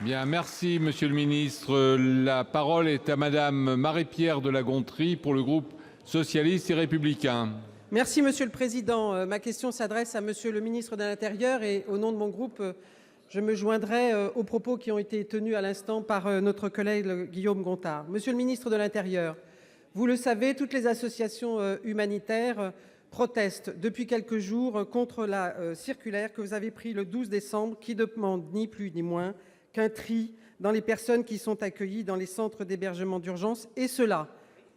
Bien, merci Monsieur le Ministre. La parole est à Madame Marie-Pierre de La Gontrie pour le groupe socialiste et républicain. Merci Monsieur le Président. Ma question s'adresse à Monsieur le Ministre de l'Intérieur et au nom de mon groupe, je me joindrai aux propos qui ont été tenus à l'instant par notre collègue Guillaume Gontard. Monsieur le Ministre de l'Intérieur, vous le savez, toutes les associations humanitaires protestent depuis quelques jours contre la circulaire que vous avez prise le 12 décembre qui demande ni plus ni moins qu'un tri dans les personnes qui sont accueillies dans les centres d'hébergement d'urgence, et cela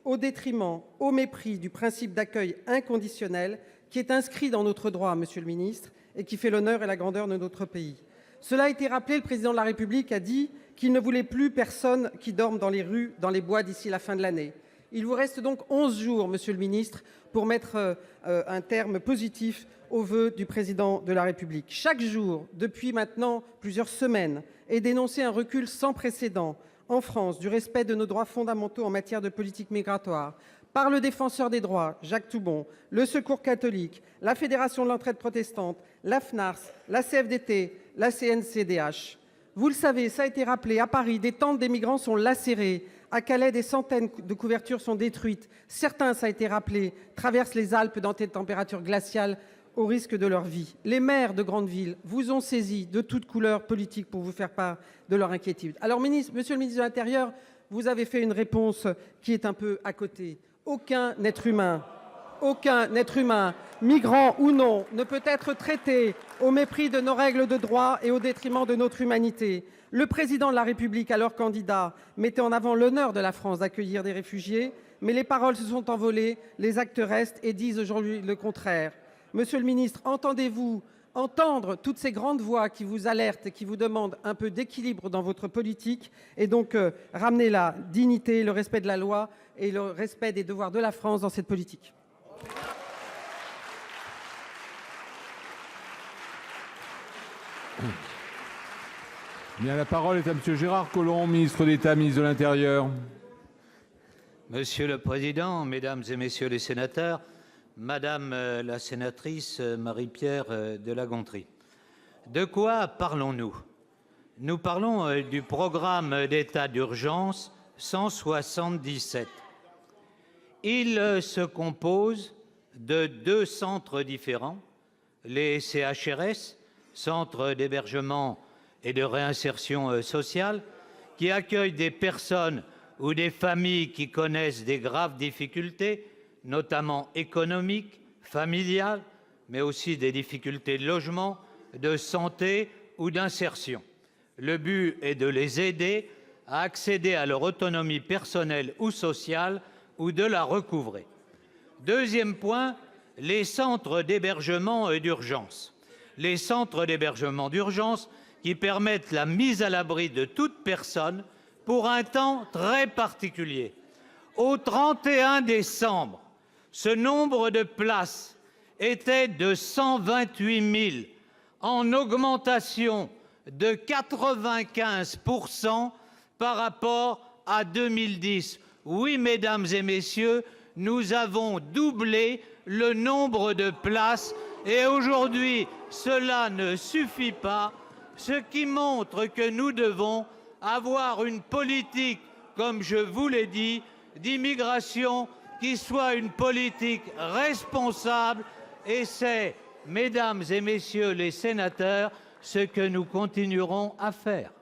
au détriment, au mépris du principe d'accueil inconditionnel qui est inscrit dans notre droit, Monsieur le Ministre, et qui fait l'honneur et la grandeur de notre pays. Cela a été rappelé, le Président de la République a dit qu'il ne voulait plus personne qui dorme dans les rues, dans les bois d'ici la fin de l'année. Il vous reste donc 11 jours, Monsieur le Ministre, pour mettre un terme positif aux vœux du Président de la République. Chaque jour, depuis maintenant plusieurs semaines, est dénoncé un recul sans précédent en France du respect de nos droits fondamentaux en matière de politique migratoire par le Défenseur des droits, Jacques Toubon, le Secours catholique, la Fédération de l'entraide protestante, la FNARS, la CFDT, la CNCDH. Vous le savez, ça a été rappelé, à Paris, des tentes des migrants sont lacérées. À Calais, des centaines de couvertures sont détruites. Certains, ça a été rappelé, traversent les Alpes dans des températures glaciales au risque de leur vie. Les maires de grandes villes vous ont saisi de toutes couleurs politiques pour vous faire part de leur inquiétude. Alors, Monsieur le ministre de l'Intérieur, vous avez fait une réponse qui est un peu à côté. Aucun être humain, migrant ou non, ne peut être traité au mépris de nos règles de droit et au détriment de notre humanité. Le président de la République, alors candidat, mettait en avant l'honneur de la France d'accueillir des réfugiés, mais les paroles se sont envolées, les actes restent et disent aujourd'hui le contraire. Monsieur le ministre, entendez-vous entendre toutes ces grandes voix qui vous alertent et qui vous demandent un peu d'équilibre dans votre politique et donc ramener la dignité, le respect de la loi et le respect des devoirs de la France dans cette politique? Bien, la parole est à Monsieur Gérard Collomb, ministre d'État, ministre de l'Intérieur. Monsieur le Président, Mesdames et Messieurs les sénateurs, Madame la sénatrice Marie-Pierre de La Gontrie, de quoi parlons-nous? Nous parlons du programme d'état d'urgence 177. Il se compose de 2 centres différents, les CHRS, centres d'hébergement et de réinsertion sociale, qui accueillent des personnes ou des familles qui connaissent des graves difficultés, notamment économiques, familiales, mais aussi des difficultés de logement, de santé ou d'insertion. Le but est de les aider à accéder à leur autonomie personnelle ou sociale ou de la recouvrer. Deuxième point, les centres d'hébergement d'urgence. Les centres d'hébergement d'urgence qui permettent la mise à l'abri de toute personne pour un temps très particulier. Au 31 décembre, ce nombre de places était de 128 000, en augmentation de 95% par rapport à 2010. Oui, mesdames et messieurs, nous avons doublé le nombre de places et aujourd'hui, cela ne suffit pas, ce qui montre que nous devons avoir une politique, comme je vous l'ai dit, d'immigration qui soit une politique responsable, et c'est, mesdames et messieurs les sénateurs, ce que nous continuerons à faire.